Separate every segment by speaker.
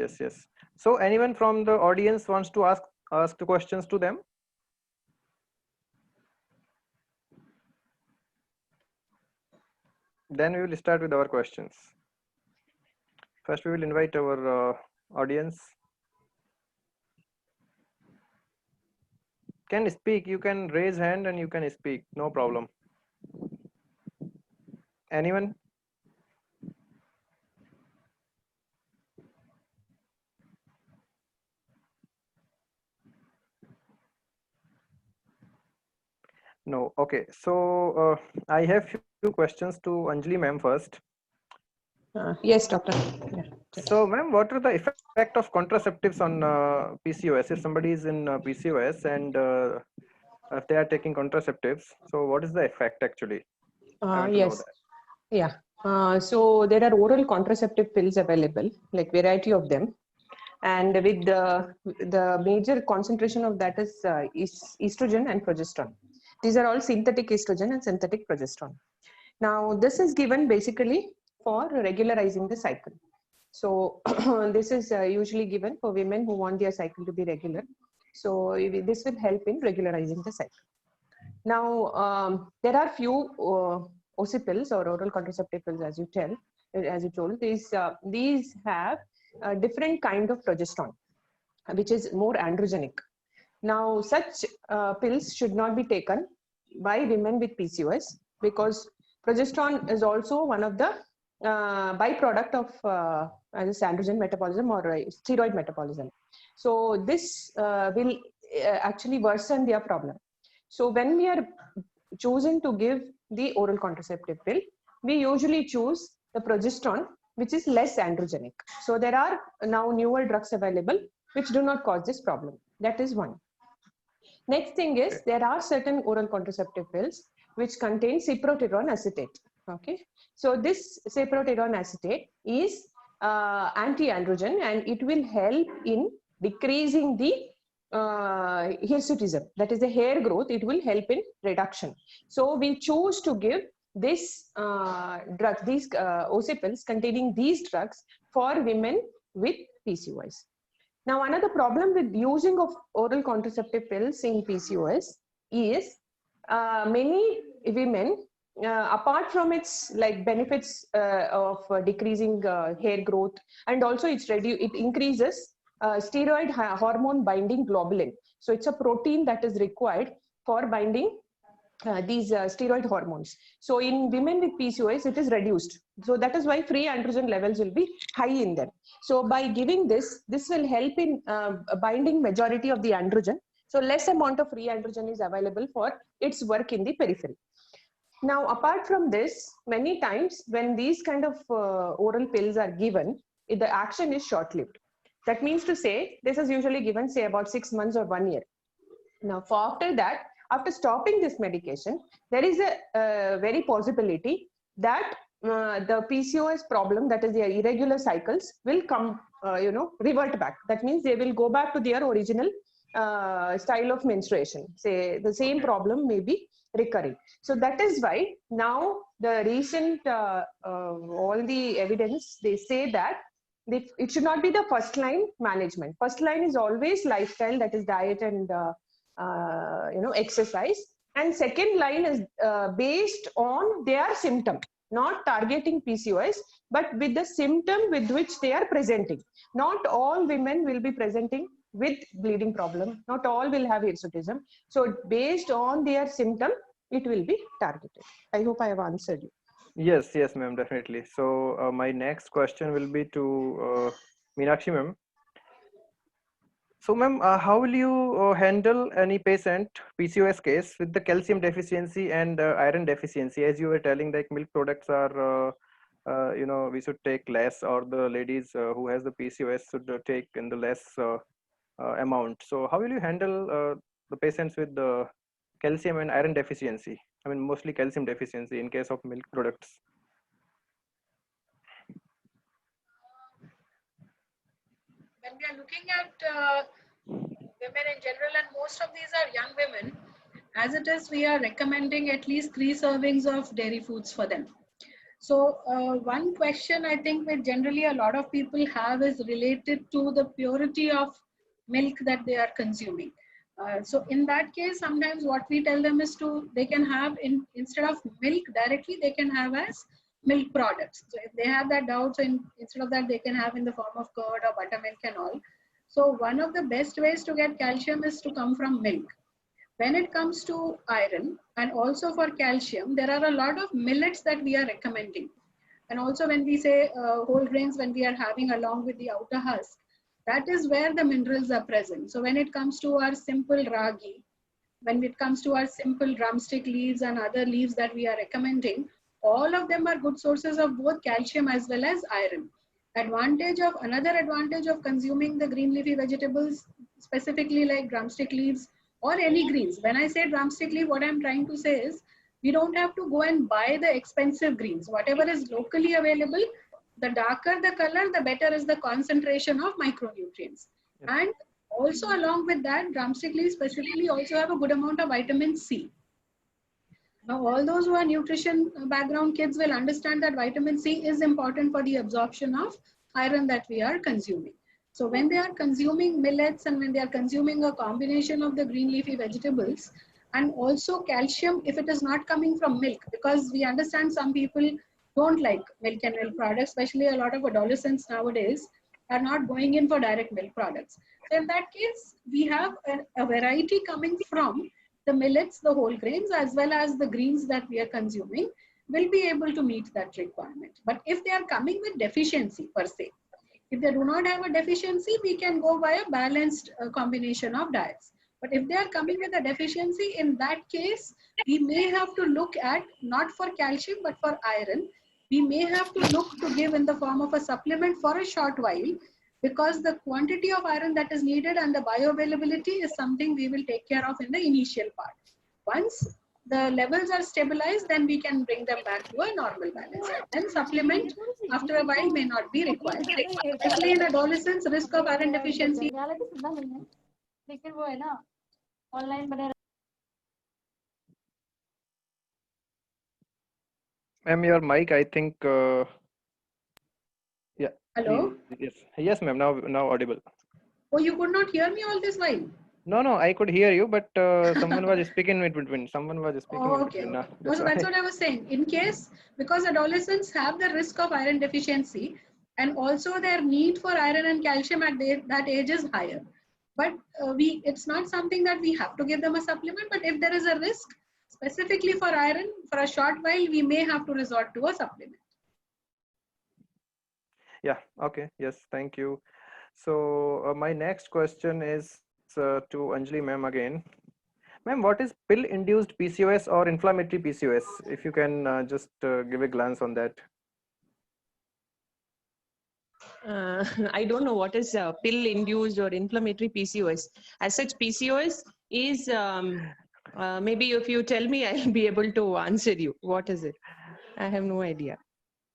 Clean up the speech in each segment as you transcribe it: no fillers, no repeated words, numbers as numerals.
Speaker 1: Yes, yes. So anyone from the audience wants to ask the questions to them? Then we will start with our questions. First, we will invite our audience. Can speak. You can raise hand and you can speak. No problem. Anyone? No. Okay. So I have few questions to Anjali ma'am first.
Speaker 2: Yes, doctor. Yeah.
Speaker 1: So, ma'am, what are the effect of contraceptives on PCOS? If somebody is in PCOS and if they are taking contraceptives, so what is the effect actually? I want to know
Speaker 2: Yes.
Speaker 1: that.
Speaker 2: Yeah. So there are oral contraceptive pills available, like variety of them, and with the major concentration of that is estrogen and progesterone. These are all synthetic estrogen and synthetic progesterone. Now, this is given basically for regularizing the cycle. So this is usually given for women who want their cycle to be regular. So this will help in regularizing the cycle. Now, there are few OC pills or oral contraceptive pills, as you told. These have a different kind of progesterone, which is more androgenic. Now, such pills should not be taken by women with PCOS because progesterone is also one of the byproduct of androgen metabolism or steroid metabolism. So this will actually worsen their problem. So when we are choosing to give the oral contraceptive pill, we usually choose the progesterone, which is less androgenic. So there are now newer drugs available which do not cause this problem. That is one. Next thing is there are certain oral contraceptive pills which contain cyproterone acetate. Okay, so this cyproterone acetate is anti-androgen and it will help in decreasing the hirsutism, that is the hair growth. It will help in reduction. So we choose to give this drug, these OC pills containing these drugs for women with PCOS. Now, another problem with using of oral contraceptive pills in PCOS is many women, apart from its like benefits of decreasing hair growth, and also it increases steroid hormone binding globulin. So it's a protein that is required for binding these steroid hormones. So in women with PCOS, it is reduced. So that is why free androgen levels will be high in them. So by giving this will help in binding majority of the androgen. So less amount of free androgen is available for its work in the periphery. Now, apart from this, many times when these kind of oral pills are given, the action is short-lived. That means to say, this is usually given, say, about 6 months or 1 year. Now, for after that, after stopping this medication, there is a very possibility that the PCOS problem, that is their irregular cycles, will come, revert back. That means they will go back to their original style of menstruation. Say the same problem may be recurring. So that is why now the recent, all the evidence, they say that it should not be the first line management. First line is always lifestyle, that is diet and exercise, and second line is based on their symptom, not targeting PCOS, but with the symptom with which they are presenting. Not all women will be presenting with bleeding problem, not all will have hirsutism. So based on their symptom, it will be targeted. I hope I have answered you.
Speaker 1: Yes, yes, ma'am, definitely. So my next question will be to Meenakshi ma'am. So, ma'am, how will you handle any patient PCOS case with the calcium deficiency and iron deficiency? As you were telling, like milk products are, we should take less, or the ladies who has the PCOS should take in the less amount. So, how will you handle the patients with the calcium and iron deficiency? I mean, mostly calcium deficiency in case of milk products.
Speaker 3: When we are looking at women in general, and most of these are young women, as it is, we are recommending at least 3 servings of dairy foods for them. So one question I think that generally a lot of people have is related to the purity of milk that they are consuming. So in that case, sometimes what we tell them is they can have instead of milk directly, they can have as milk products. So if they have that doubt, so instead of that, they can have in the form of curd or buttermilk and all. So one of the best ways to get calcium is to come from milk. When it comes to iron and also for calcium, there are a lot of millets that we are recommending. And also when we say whole grains, when we are having along with the outer husk, that is where the minerals are present. So when it comes to our simple ragi, when it comes to our simple drumstick leaves and other leaves that we are recommending, all of them are good sources of both calcium as well as iron. Another advantage of consuming the green leafy vegetables, specifically like drumstick leaves or any greens. When I say drumstick leaf, what I'm trying to say is we don't have to go and buy the expensive greens. Whatever is locally available, the darker the color, the better is the concentration of micronutrients.
Speaker 1: Yes.
Speaker 3: And also along with that, drumstick leaves specifically also have a good amount of vitamin C. Now, all those who are nutrition background kids will understand that vitamin C is important for the absorption of iron that we are consuming. So when they are consuming millets and when they are consuming a combination of the green leafy vegetables and also calcium, if it is not coming from milk, because we understand some people don't like milk and milk products, especially a lot of adolescents nowadays are not going in for direct milk products. So in that case, we have a variety coming from the millets, the whole grains, as well as the greens that we are consuming will be able to meet that requirement. But if they are coming with deficiency per se, if they do not have a deficiency, we can go by a balanced combination of diets. But if they are coming with a deficiency, in that case, we may have to look at not for calcium, but for iron. We may have to look to give in the form of a supplement for a short while, because the quantity of iron that is needed and the bioavailability is something we will take care of in the initial part. Once the levels are stabilized, then we can bring them back to a normal balance. Then supplement after a while may not be required. Especially in adolescence, risk of iron deficiency.
Speaker 1: Ma'am, your mic, I think, yeah.
Speaker 3: Hello?
Speaker 1: Yes, yes, ma'am. Now audible.
Speaker 3: Oh, you could not hear me all this while?
Speaker 1: No, I could hear you, but someone was speaking in between. Someone was speaking
Speaker 3: Oh,
Speaker 1: in
Speaker 3: okay.
Speaker 1: between.
Speaker 3: No,
Speaker 1: That's
Speaker 3: so
Speaker 1: why.
Speaker 3: that's what I was saying. In case, because adolescents have the risk of iron deficiency and also their need for iron and calcium at that age is higher. But it's not something that we have to give them a supplement, but if there is a risk, specifically for iron, for a short while, we may have to resort to a supplement.
Speaker 1: Yeah, okay. Yes, thank you. So my next question is to Anjali ma'am again. Ma'am, what is pill-induced PCOS or inflammatory PCOS? If you can just give a glance on that.
Speaker 2: I don't know what is pill-induced or inflammatory PCOS. As such, PCOS is maybe if you tell me, I'll be able to answer you. What is it? I have no idea.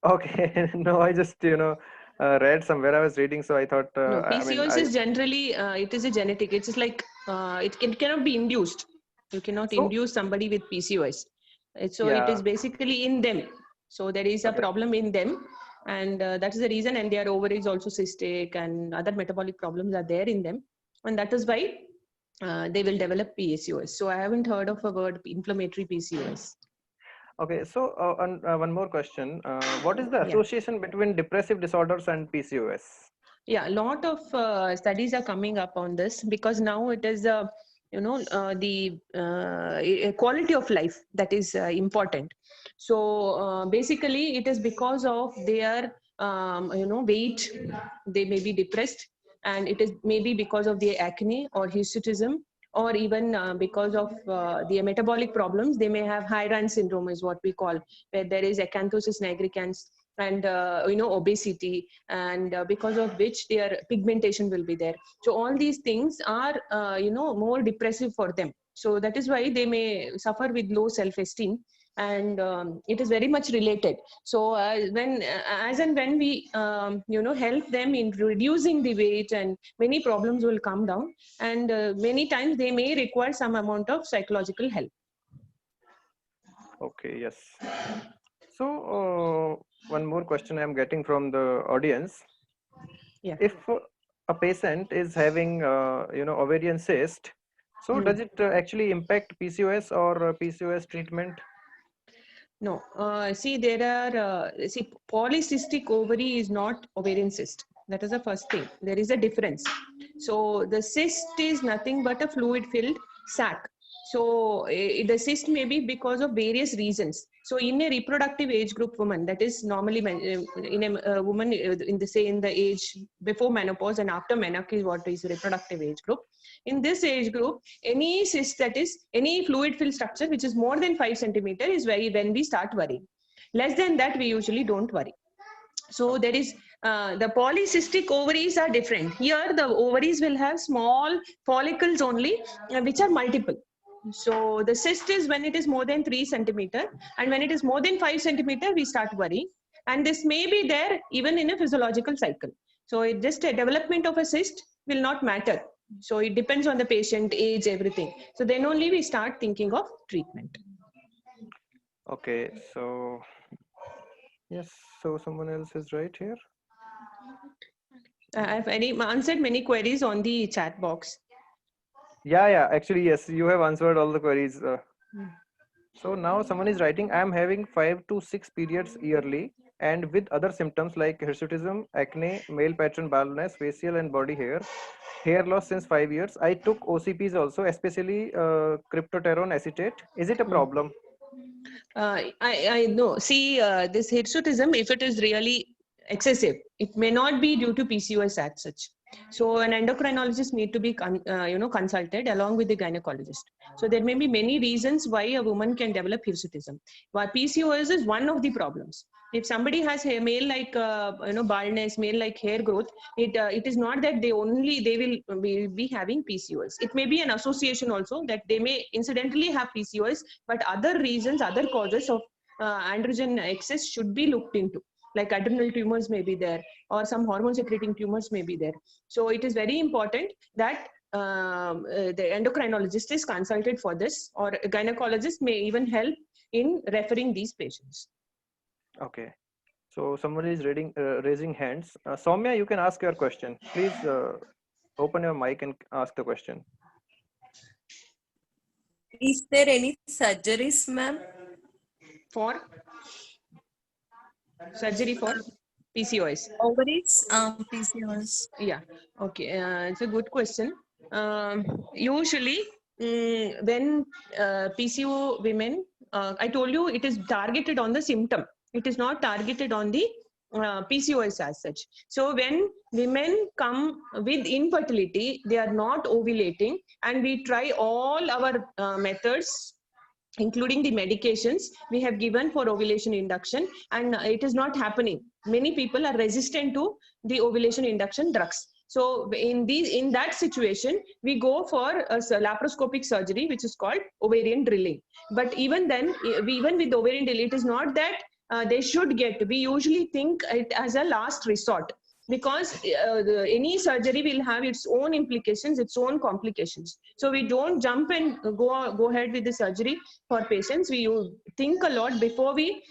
Speaker 1: Okay, no, I just read somewhere. I was reading, so I thought.
Speaker 2: No,
Speaker 1: I mean,
Speaker 2: PCOS is generally it is a genetic. It's just like it cannot be induced. You cannot
Speaker 1: So-
Speaker 2: induce somebody with PCOS. So it
Speaker 1: Yeah.
Speaker 2: is basically in them. So there is a
Speaker 1: Okay.
Speaker 2: problem in them, and that is the reason. And their ovary is also cystic, and other metabolic problems are there in them, and that is why they will develop PCOS. So I haven't heard of a word inflammatory PCOS.
Speaker 1: Okay, so one more question. What is the
Speaker 2: Yeah.
Speaker 1: association between depressive disorders and PCOS?
Speaker 2: Yeah, a lot of studies are coming up on this because now it is the quality of life that is important. So basically it is because of their weight, they may be depressed, and it is maybe because of their acne or hirsutism, or even because of their metabolic problems. They may have high run syndrome is what we call, where there is acanthosis nigricans and obesity, and because of which their pigmentation will be there. So all these things are more depressive for them. So that is why they may suffer with low self-esteem, and it is very much related. So as and when we help them in reducing the weight, and many problems will come down, and many times they may require some amount of psychological help.
Speaker 1: Okay, yes. So one more question I'm getting from the audience.
Speaker 2: Yeah.
Speaker 1: If a patient is having ovarian cyst, so does it actually impact PCOS or PCOS treatment?
Speaker 2: No, see, there are, see, polycystic ovary is not ovarian cyst. That is the first thing. There is a difference. So the cyst is nothing but a fluid filled sac. So the cyst may be because of various reasons. So in a reproductive age group woman, that is normally in a woman in the say in the age before menopause and after menopause, what is reproductive age group. In this age group, any cyst, that is any fluid filled structure which is more than 5 centimeter is when we start worrying. Less than that, we usually don't worry. So there is the polycystic ovaries are different. Here the ovaries will have small follicles only, which are multiple. So the cyst is when it is more than 3 centimeter, and when it is more than 5 centimeter, we start worrying. And this may be there even in a physiological cycle. So it just a development of a cyst will not matter. So it depends on the patient, age, everything. So then only we start thinking of treatment.
Speaker 1: Okay, so yes, so someone else is right here.
Speaker 2: I've answered many queries on the chat box.
Speaker 1: Yeah, actually, yes, you have answered all the queries. So now someone is writing, I am having 5 to 6 periods yearly and with other symptoms like hirsutism, acne, male pattern baldness, facial and body hair loss since 5 years. I took OCPs also, especially cryptoterone acetate. Is it a problem?
Speaker 2: I know. See, this hirsutism, if it is really excessive, it may not be due to PCOS as such. So an endocrinologist need to be consulted along with the gynecologist. So there may be many reasons why a woman can develop hirsutism. But PCOS is one of the problems. If somebody has male like baldness, male like hair growth, it is not that they will be having PCOS. It may be an association also that they may incidentally have PCOS, but other reasons, other causes of androgen excess should be looked into, like adrenal tumors may be there, or some hormone secreting tumors may be there. So it is very important that the endocrinologist is consulted for this, or a gynecologist may even help in referring these patients.
Speaker 1: Okay, so someone is raising hands. Soumya, you can ask your question. Please open your mic and ask the question.
Speaker 4: Is there any surgeries, ma'am?
Speaker 2: For surgery for PCOS?
Speaker 4: Ovaries, PCOS.
Speaker 2: Yeah, okay, it's a good question. Usually, when PCO women, I told you it is targeted on the symptom. It is not targeted on the PCOS as such. So when women come with infertility, they are not ovulating, and we try all our methods, including the medications we have given for ovulation induction, and it is not happening. Many people are resistant to the ovulation induction drugs. So in that situation, we go for a laparoscopic surgery, which is called ovarian drilling. But even then, even with ovarian drilling, it is not that they should get. We usually think it as a last resort, because any surgery will have its own implications, its own complications. So we don't jump and go ahead with the surgery for patients. We think a lot before we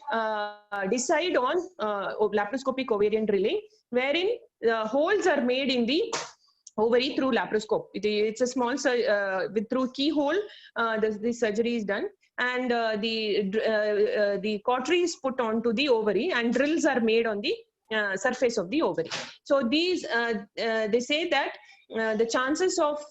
Speaker 2: decide on laparoscopic ovarian drilling, wherein holes are made in the ovary through laparoscope. It's a small through keyhole. The surgery is done, and the cautery is put onto the ovary, and drills are made on the surface of the ovary. So these they say that the chances of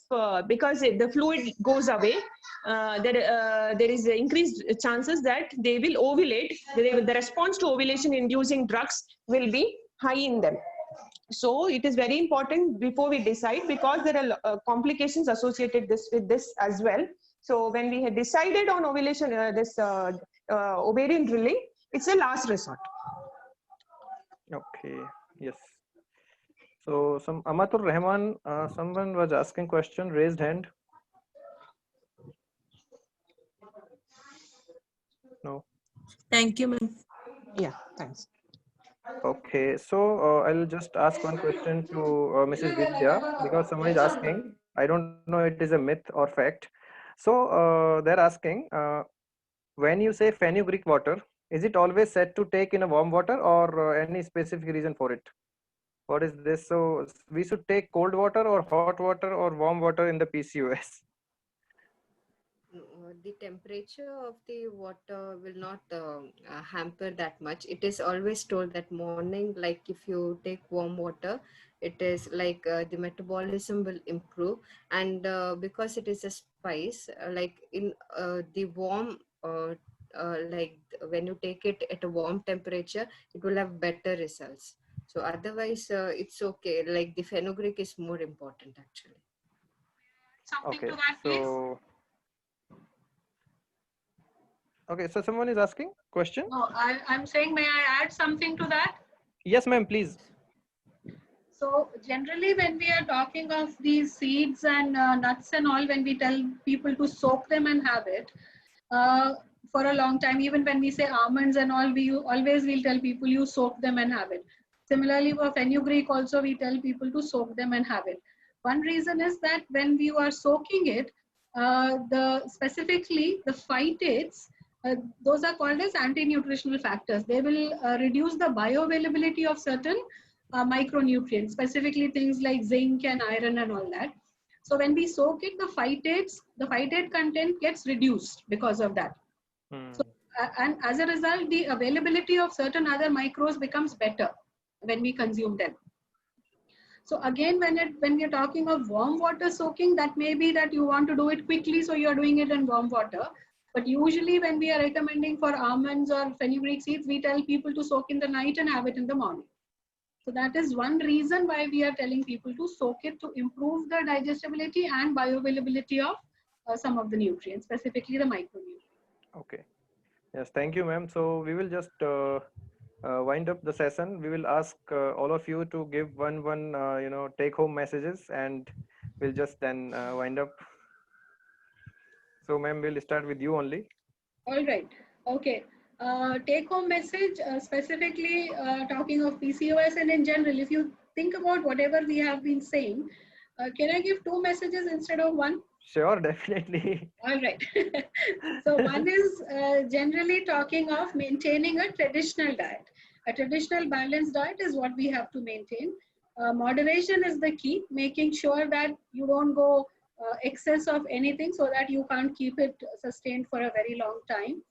Speaker 2: because the fluid goes away, there is increased chances that they will ovulate. The response to ovulation inducing drugs will be high in them. So it is very important before we decide, because there are complications associated with this as well. So when we had decided on ovulation, this ovarian drilling, it's a last resort.
Speaker 1: Okay, yes. So some Amatur Rahman, someone was asking question, raised hand. No.
Speaker 4: Thank you, ma'am.
Speaker 2: Yeah, thanks.
Speaker 1: Okay, so I'll just ask one question to Mrs. Vidya, because someone is asking. I don't know it is a myth or fact. So they're asking, when you say fenugreek water, Is it always said to take in a warm water, or any specific reason for it? What is this? So we should take cold water or hot water or warm water in the PCOS?
Speaker 5: The temperature of the water will not hamper that much. It is always told that morning, like if you take warm water, it is like the metabolism will improve. And because it is a spice, like in the warm, like when you take it at a warm temperature, it will have better results. So otherwise, it's okay. Like the fenugreek is more important actually.
Speaker 3: Something
Speaker 1: Okay,
Speaker 3: to that, please.
Speaker 1: so okay, so someone is asking question.
Speaker 3: No, I'm saying, may I add something to that?
Speaker 1: Yes, ma'am, please.
Speaker 3: So generally, when we are talking of these seeds and nuts and all, when we tell people to soak them and have it for a long time, even when we say almonds and all, we always will tell people you soak them and have it. Similarly, for fenugreek also, we tell people to soak them and have it. One reason is that when you are soaking it, specifically the phytates, those are called as anti-nutritional factors. They will reduce the bioavailability of certain micronutrients, specifically things like zinc and iron and all that. So when we soak it, the phytate content gets reduced because of that. So, and as a result, the availability of certain other micros becomes better when we consume them. So again, when you're talking of warm water soaking, that may be that you want to do it quickly, so you're doing it in warm water. But usually when we are recommending for almonds or fenugreek seeds, we tell people to soak in the night and have it in the morning. So that is one reason why we are telling people to soak it, to improve the digestibility and bioavailability of some of the nutrients, specifically the micronutrients.
Speaker 1: Okay. Yes, thank you, ma'am. So we will just wind up the session. We will ask all of you to give one take-home messages, and we'll just then wind up. So, ma'am, we'll start with you only.
Speaker 3: All right. Okay. Take-home message, specifically talking of PCOS and in general, if you think about whatever we have been saying, can I give two messages instead of one?
Speaker 1: Sure, definitely.
Speaker 3: All right. So one is generally talking of maintaining a traditional diet. A traditional balanced diet is what we have to maintain. Moderation is the key, making sure that you don't go excess of anything so that you can't keep it sustained for a very long time.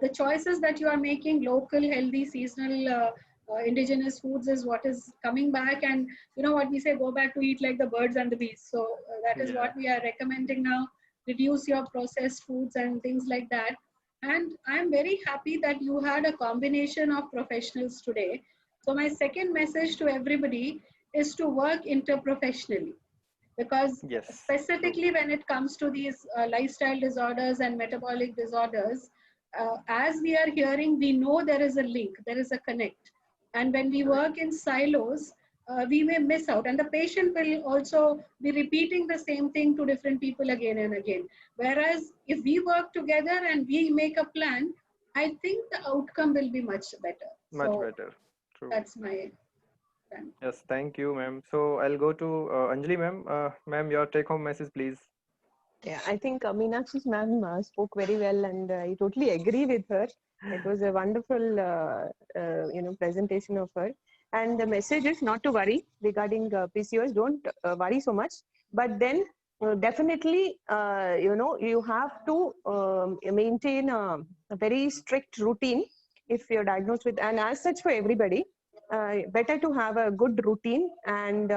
Speaker 3: The choices that you are making, local, healthy, seasonal, indigenous foods is what is coming back. And you know what we say, go back to eat like the birds and the bees. So that is what we are recommending now. Reduce your processed foods and things like that. And I'm very happy that you had a combination of professionals today. So my second message to everybody is to work interprofessionally. Because specifically when it comes to these lifestyle disorders and metabolic disorders, as we are hearing, we know there is a link, there is a connect. And when we work in silos, we may miss out. And the patient will also be repeating the same thing to different people again and again. Whereas if we work together and we make a plan, I think the outcome will be much better.
Speaker 1: Much better. True.
Speaker 3: That's my plan.
Speaker 1: Yes, thank you, ma'am. So I'll go to Anjali, ma'am. Ma'am, your take-home message, please.
Speaker 2: Yeah, I think Meenakshi's ma'am spoke very well, and I totally agree with her. It was a wonderful, presentation of her. And the message is not to worry regarding PCOS. Don't worry so much. But then definitely, you have to maintain a very strict routine if you're diagnosed with, and as such for everybody, better to have a good routine and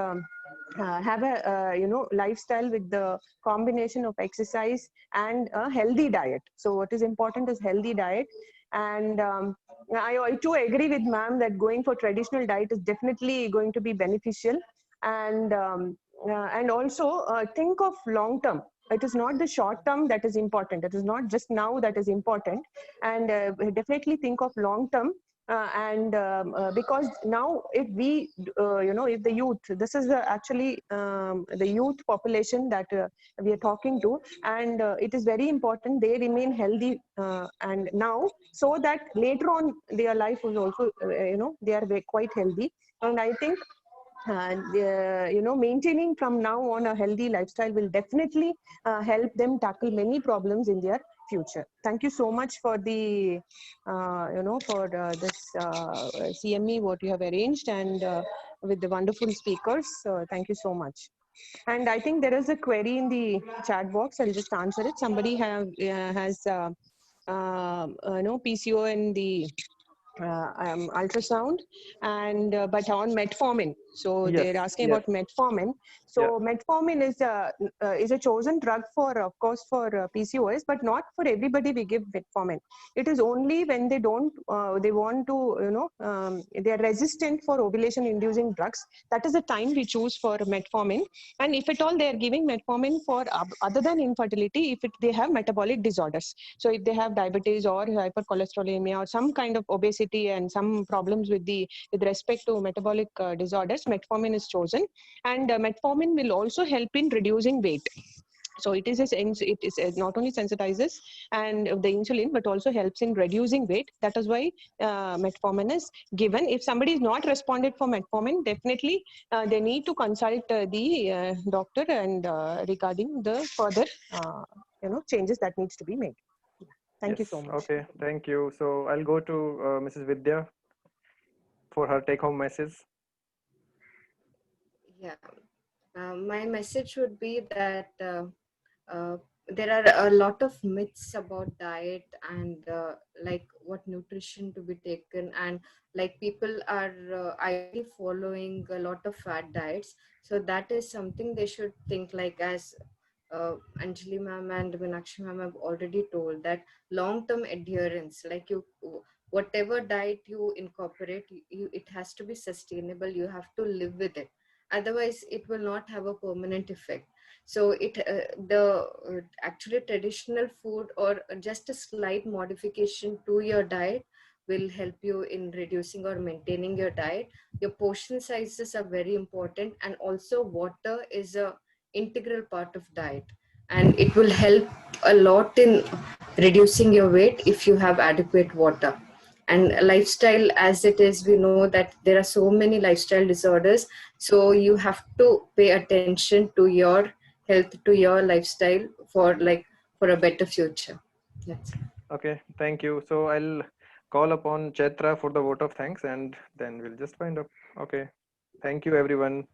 Speaker 2: have a lifestyle with the combination of exercise and a healthy diet. So what is important is healthy diet. And I too agree with ma'am that going for traditional diet is definitely going to be beneficial. And also think of long term. It is not the short term that is important. It is not just now that is important. And definitely think of long term. Because now if we if the youth, this is actually the youth population that we are talking to, and it is very important they remain healthy and now, so that later on their life is also they are quite healthy. And I think maintaining from now on a healthy lifestyle will definitely help them tackle many problems in their future. Thank you so much for the, for this CME, what you have arranged, and with the wonderful speakers. Thank you so much. And I think there is a query in the chat box. I'll just answer it. Somebody has PCO in the ultrasound, and but on metformin. So
Speaker 1: Yes,
Speaker 2: they're asking
Speaker 1: yes,
Speaker 2: about metformin.
Speaker 1: yeah.
Speaker 2: So metformin is a chosen drug for, of course, for PCOS, but not for everybody we give metformin. It is only when they don't, they want to, they are resistant for ovulation-inducing drugs. That is the time we choose for metformin. And if at all they are giving metformin for other than infertility, if they have metabolic disorders. So if they have diabetes or hypercholesterolemia or some kind of obesity and some problems with respect to metabolic disorders, metformin is chosen. And metformin will also help in reducing weight. So it is not only sensitizes and the insulin, but also helps in reducing weight. That is why metformin is given. If somebody is not responded for metformin, definitely they need to consult the doctor and regarding the further changes that needs to be made. Thank you
Speaker 1: Yes.
Speaker 2: so much.
Speaker 1: Okay. Thank you. So I'll go to Mrs. Vidya for her take-home message.
Speaker 5: Yeah. My message would be that uh, there are a lot of myths about diet and like what nutrition to be taken, and like people are ideally following a lot of fat diets. So that is something they should think, like as Anjali ma'am and Meenakshi ma'am have already told, that long-term adherence, like you, whatever diet you incorporate, it has to be sustainable. You have to live with it. Otherwise, it will not have a permanent effect. So actually traditional food or just a slight modification to your diet will help you in reducing or maintaining your diet. Your portion sizes are very important, and also water is a integral part of diet, and it will help a lot in reducing your weight if you have adequate water. And lifestyle, as it is, we know that there are so many lifestyle disorders, so you have to pay attention to your health, to your lifestyle, for a better future. That's it.
Speaker 1: Okay. Thank you. So I'll call upon Chaitra for the vote of thanks, and then we'll just wind up. Okay. Thank you, everyone.